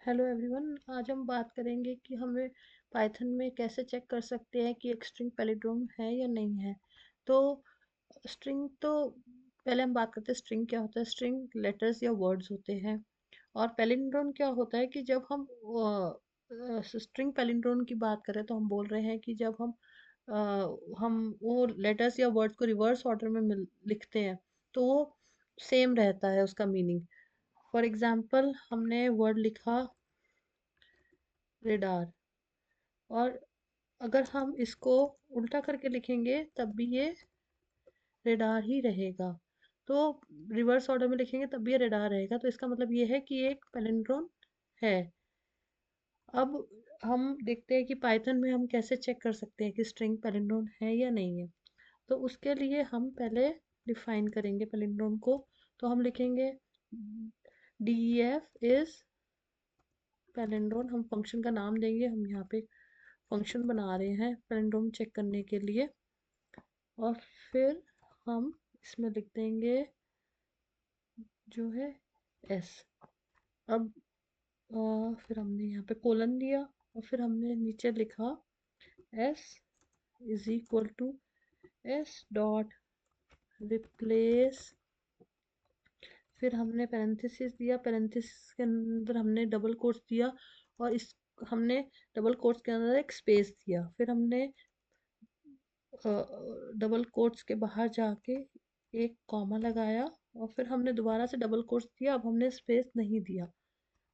Hello everyone. आज हम बात करेंगे कि हमें पाइथन में कैसे चेक कर सकते हैं कि एक स्ट्रिंग पैलिंड्रोम है या नहीं है। तो स्ट्रिंग तो पहले हम बात करते हैं स्ट्रिंग क्या होता है। स्ट्रिंग लेटर्स या वर्ड्स होते हैं। और पैलिंड्रोम क्या होता है कि जब हम स्ट्रिंग पैलिंड्रोम की बात करें तो हम बोल रहे हैं कि जब हम वो लेटर्स या वर्ड्स को रिवर्स ऑर्डर में लिखते हैं तो वो सेम रहता है उसका मीनिंग। फॉर एग्जाम्पल हमने वर्ड लिखा रेडार, और अगर हम इसको उल्टा करके लिखेंगे तब भी ये रेडार ही रहेगा। तो रिवर्स ऑर्डर में लिखेंगे तब भी ये रेडार रहेगा, तो इसका मतलब ये है कि ये एक पैलिंड्रोम है। अब हम देखते हैं कि पाइथन में हम कैसे चेक कर सकते हैं कि स्ट्रिंग पैलिंड्रोम है या नहीं है। तो उसके लिए हम पहले डिफाइन करेंगे पैलिंड्रोम को। तो हम लिखेंगे डीईएफ इज पैलिंड्रोम। हम फंक्शन का नाम देंगे, हम यहाँ पे फंक्शन बना रहे हैं पैलिंड्रोम चेक करने के लिए। और फिर हम इसमें लिख देंगे जो है एस। अब फिर हमने यहाँ पे कोलन दिया, और फिर हमने नीचे लिखा S is equal to S dot replace. फिर हमने पैरेंथेसिस दिया, पैरेंथेसिस के अंदर हमने डबल कोट्स दिया, और इस हमने डबल कोट्स के अंदर एक स्पेस दिया। फिर हमने डबल कोट्स के बाहर जाके एक कॉमा लगाया, और फिर हमने दोबारा से डबल कोट्स दिया। अब हमने स्पेस नहीं दिया,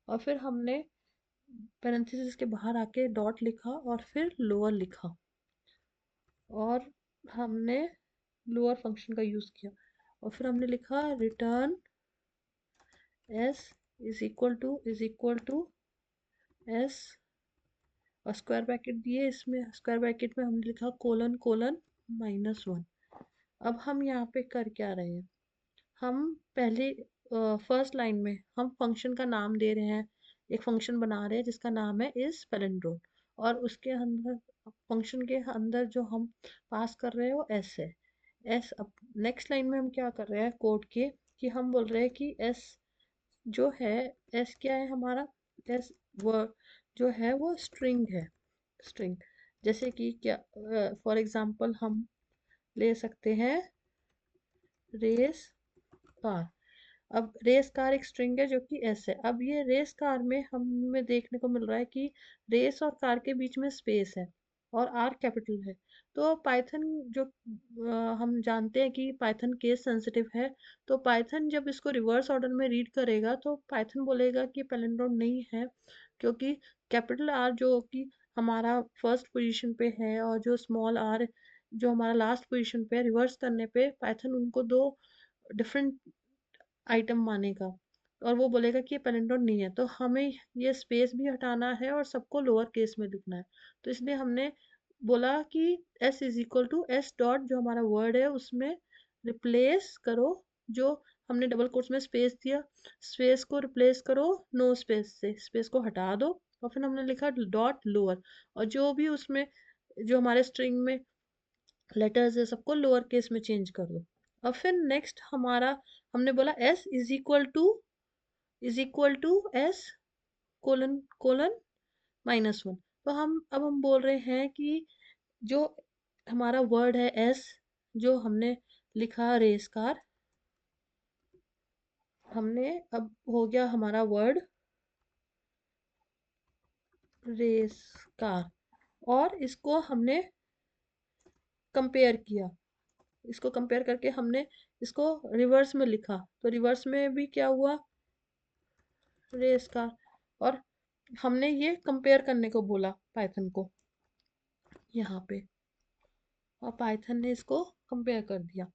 और फिर हमने पैरेंथेसिस के बाहर आके डॉट लिखा और फिर लोअर लिखा, और हमने लोअर फंक्शन का यूज़ किया। और फिर हमने लिखा return S is equal to S, और स्क्वायर ब्रैकेट दिए। इसमें स्क्वायर ब्रैकेट में हमने लिखा कोलन कोलन -1। अब हम यहाँ पे कर क्या रहे हैं, हम पहले फर्स्ट लाइन में हम फंक्शन का नाम दे रहे हैं। एक फंक्शन बना रहे हैं जिसका नाम है इस पैलिंड्रोम, और उसके अंदर फंक्शन के अंदर जो हम पास कर रहे हैं वो एस है। एस। अब नेक्स्ट लाइन में हम क्या कर रहे हैं कोड के, कि हम बोल रहे हैं कि एस जो है, एस क्या है हमारा, एस वो जो है वो स्ट्रिंग है। स्ट्रिंग जैसे कि क्या, फॉर एग्जांपल हम ले सकते हैं रेस कार। अब रेस कार एक स्ट्रिंग है जो कि एस है। अब ये रेस कार में हमें देखने को मिल रहा है कि रेस और कार के बीच में स्पेस है, और आर कैपिटल है। तो पाइथन जो हम जानते हैं कि पाइथन केस सेंसिटिव है। तो पाइथन जब इसको रिवर्स ऑर्डर में रीड करेगा तो पाइथन बोलेगा कि पैलिंड्रोम नहीं है, क्योंकि कैपिटल आर जो कि हमारा फर्स्ट पोजीशन पे है, और जो स्मॉल आर जो हमारा लास्ट पोजीशन पे है, रिवर्स करने पे पाइथन उनको दो डिफरेंट आइटम मानेगा, और वो बोलेगा कि ये पैलिंड्रोम नहीं है। तो हमें ये स्पेस भी हटाना है और सबको लोअर केस में लिखना है। तो इसलिए हमने बोला कि S is equal to S dot जो हमारा वर्ड है उसमें रिप्लेस करो, जो हमने डबल कोट्स में स्पेस दिया, स्पेस को रिप्लेस करो नो स्पेस से, स्पेस को हटा दो। और फिर हमने लिखा डॉट लोअर, और जो भी उसमें जो हमारे स्ट्रिंग में लेटर्स है सबको लोअर केस में चेंज कर दो। और फिर नेक्स्ट हमारा हमने बोला S is equal to S colon colon -1। तो हम अब हम बोल रहे हैं कि जो हमारा वर्ड है एस, जो हमने लिखा रेस कार, हमने अब हो गया हमारा वर्ड रेस कार, और इसको हमने कंपेयर किया। इसको कंपेयर करके हमने इसको रिवर्स में लिखा, तो रिवर्स में भी क्या हुआ रेस कार। और हमने ये कंपेयर करने को बोला पाइथन को यहाँ पे, और पाइथन ने इसको कंपेयर कर दिया।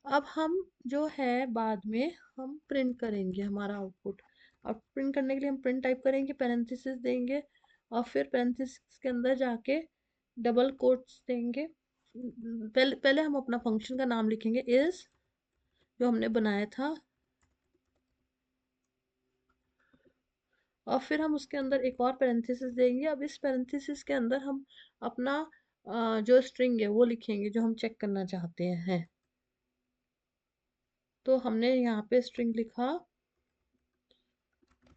अब हम जो है बाद में हम प्रिंट करेंगे हमारा आउटपुट। और प्रिंट करने के लिए हम प्रिंट टाइप करेंगे, पैरेंथेसिस देंगे, और फिर पैरेंथेसिस के अंदर जाके डबल कोट्स देंगे। पहले पहले हम अपना फंक्शन का नाम लिखेंगे इज, जो हमने बनाया था, और फिर हम उसके अंदर एक और पैरेंथेसिस देंगे। अब इस पैरेंथेसिस के अंदर हम अपना जो स्ट्रिंग है वो लिखेंगे जो हम चेक करना चाहते हैं। तो हमने यहाँ पे स्ट्रिंग लिखा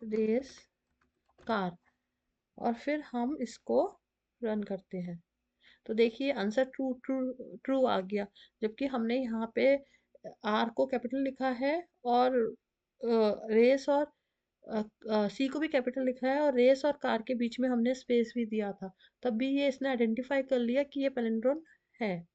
रेस कार, और फिर हम इसको रन करते हैं। तो देखिए आंसर ट्रू ट्रू ट्रू आ गया, जबकि हमने यहाँ पे आर को कैपिटल लिखा है और रेस और सी को भी कैपिटल लिखा है, और रेस और कार के बीच में हमने स्पेस भी दिया था। तब भी ये इसने आइडेंटिफाई कर लिया कि ये पैलिंड्रोम है।